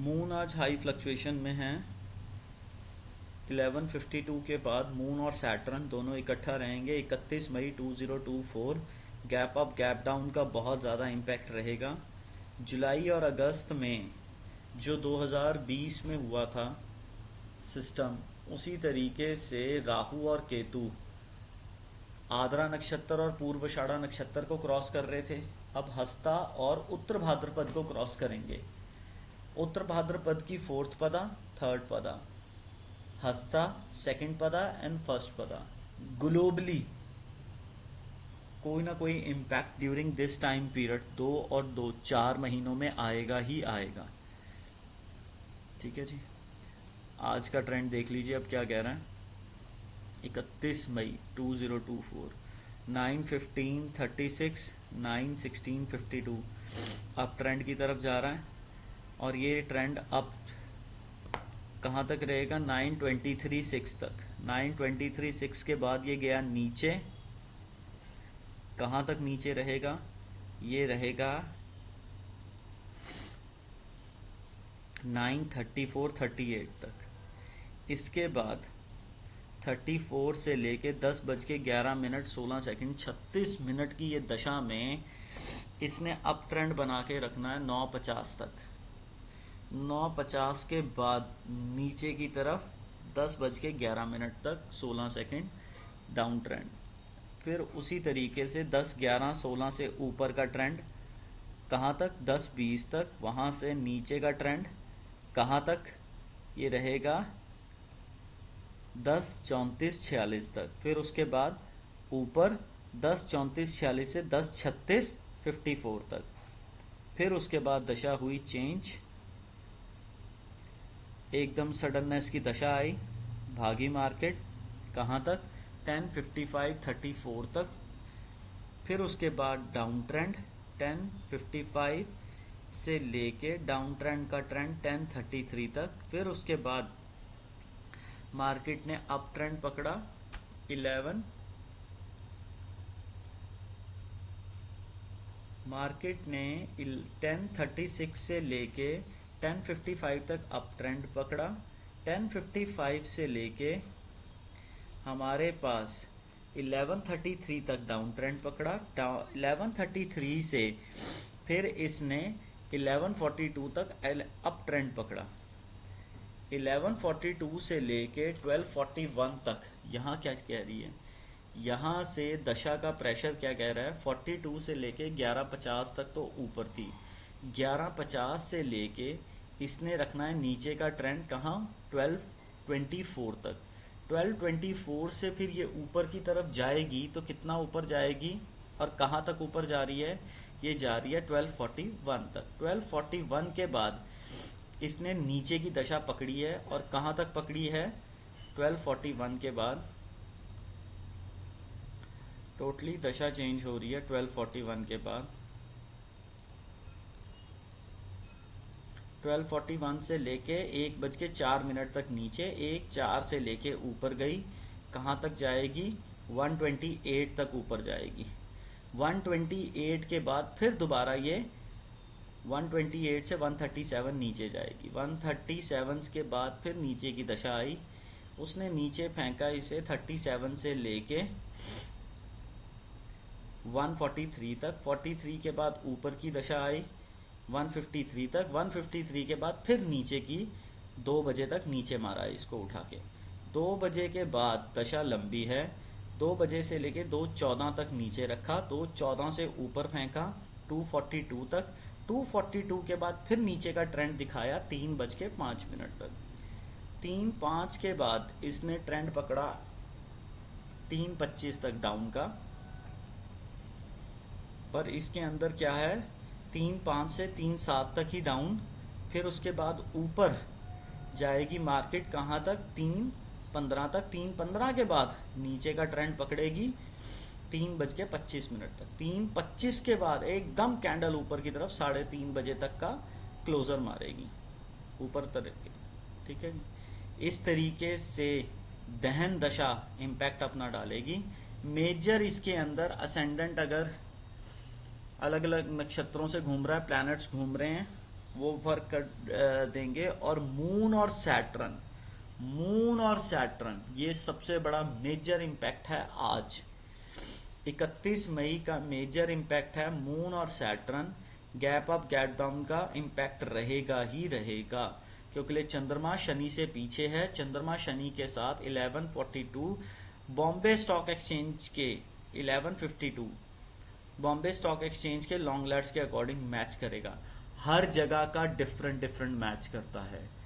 Moon आज high fluctuation में है। 11:52 के बाद मून और सैटर्न दोनों इकट्ठा रहेंगे। 31 मई 2024 गैप अप गैप डाउन का बहुत ज़्यादा इम्पैक्ट रहेगा। जुलाई और अगस्त में जो 2020 में हुआ था सिस्टम, उसी तरीके से राहु और केतु आद्रा नक्षत्र और पूर्वाषाढ़ा नक्षत्र को क्रॉस कर रहे थे। अब हस्ता और उत्तर भाद्रपद को क्रॉस करेंगे। उत्तर भाद्रपद की फोर्थ पदा, थर्ड पदा, हस्ता सेकंड पदा एंड फर्स्ट पदा। ग्लोबली कोई ना कोई impact during this time period 4 महीनों में आएगा ही आएगा। ठीक है जी। आज का ट्रेंड देख लीजिए अब क्या कह रहा है। 31 मई 2024 9:15:36 9:16:52 अब ट्रेंड की तरफ जा रहा है और ये ट्रेंड अब कहाँ तक रहेगा? 9:23:06 तक। 9:23:06 के बाद ये गया नीचे। कहाँ तक नीचे रहेगा? ये रहेगा 9:34:38 तक। इसके बाद 34 से लेके 10:11:16 36 मिनट की ये दशा में इसने अप ट्रेंड बना के रखना है 9:50 तक। 9:50 के बाद नीचे की तरफ 10:11 तक 16 डाउन ट्रेंड। फिर उसी तरीके से 10:11:16 से ऊपर का ट्रेंड कहाँ तक? 10:20 तक। वहाँ से नीचे का ट्रेंड कहाँ तक? ये रहेगा 10:34:46 तक। फिर उसके बाद ऊपर 10:34:46 से 10:36:54 तक। फिर उसके बाद दशा हुई चेंज, एकदम सडननेस की दशा आई, भागी मार्केट। कहाँ तक? 10:55:34 तक। फिर उसके बाद डाउन ट्रेंड 10:55 से लेके डाउन ट्रेंड का ट्रेंड 10:33 तक। फिर उसके बाद मार्केट ने अप ट्रेंड पकड़ा 11 मार्केट ने 10:36 से लेके 10:55 तक अप ट्रेंड पकड़ा। 10:55 से लेके हमारे पास 11:33 तक डाउन ट्रेंड पकड़ा। 11:33 से फिर इसने 11:42 तक अप ट्रेंड पकड़ा। 11:42 से लेके 12:41 तक। यहाँ क्या कह रही है? यहाँ से दशा का प्रेशर क्या कह रहा है? 42 से लेके 11:50 तक तो ऊपर थी। 11:50 से लेके इसने रखना है नीचे का ट्रेंड कहाँ? 12:24 तक। 12:24 से फिर ये ऊपर की तरफ जाएगी तो कितना ऊपर जाएगी और कहाँ तक ऊपर जा रही है? ये जा रही है 12:41 तक। 12:41 के बाद इसने नीचे की दशा पकड़ी है और कहाँ तक पकड़ी है? 12:41 के बाद टोटली दशा चेंज हो रही है। 12:41 के बाद 12:41 से लेके 1:04 तक नीचे, 1:04 से लेके ऊपर गई। कहाँ तक जाएगी? 128 तक ऊपर जाएगी। 128 के बाद फिर दोबारा ये 128 से 137 नीचे जाएगी। 137 के बाद फिर नीचे की दशा आई। उसने नीचे फेंका इसे 37 से लेके 143 तक। 43 के बाद ऊपर की दशा आई 153 तक। 153 के बाद फिर नीचे की 2 बजे तक नीचे मारा इसको उठा के। 2 बजे के बाद दशा लंबी है। 2 बजे से लेके 2:14 तक नीचे रखा। 2:14 से ऊपर फेंका 2:42 तक। 2:42 के बाद फिर नीचे का ट्रेंड दिखाया 3:05 तक। 3:05 के बाद इसने ट्रेंड पकड़ा 3:25 तक डाउन का। पर इसके अंदर क्या है? 3:05 से 3:07 तक ही डाउन। फिर उसके बाद ऊपर जाएगी मार्केट कहाँ तक? 3:15 तक। 3:15 के बाद नीचे का ट्रेंड पकड़ेगी 3:25 तक। 3:25 के बाद एकदम कैंडल ऊपर की तरफ 3:30 बजे तक का क्लोजर मारेगी ऊपर तरफ। ठीक है, इस तरीके से दहन दशा इम्पैक्ट अपना डालेगी। मेजर इसके अंदर असेंडेंट अगर अलग अलग नक्षत्रों से घूम रहा है, प्लैनेट्स घूम रहे हैं वो वर्क कर देंगे। और मून और सैटर्न ये सबसे बड़ा मेजर इम्पैक्ट है आज। 31 मई का मेजर इम्पैक्ट है मून और Saturn. Gap up gap down का इम्पैक्ट रहेगा ही रहेगा, क्योंकि चंद्रमा शनि से पीछे है। चंद्रमा शनि के साथ 1142 बॉम्बे स्टॉक एक्सचेंज के 1152 बॉम्बे स्टॉक एक्सचेंज के लॉन्ग लैट्स के अकॉर्डिंग मैच करेगा। हर जगह का डिफरेंट डिफरेंट मैच करता है।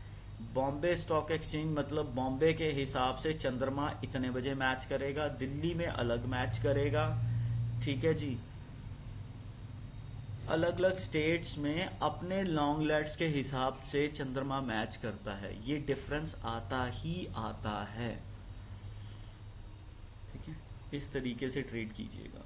बॉम्बे स्टॉक एक्सचेंज मतलब बॉम्बे के हिसाब से चंद्रमा इतने बजे मैच करेगा, दिल्ली में अलग मैच करेगा। ठीक है जी। अलग अलग स्टेट्स में अपने लॉन्ग लैट्स के हिसाब से चंद्रमा मैच करता है। ये डिफरेंस आता ही आता है। ठीक है, इस तरीके से ट्रेड कीजिएगा।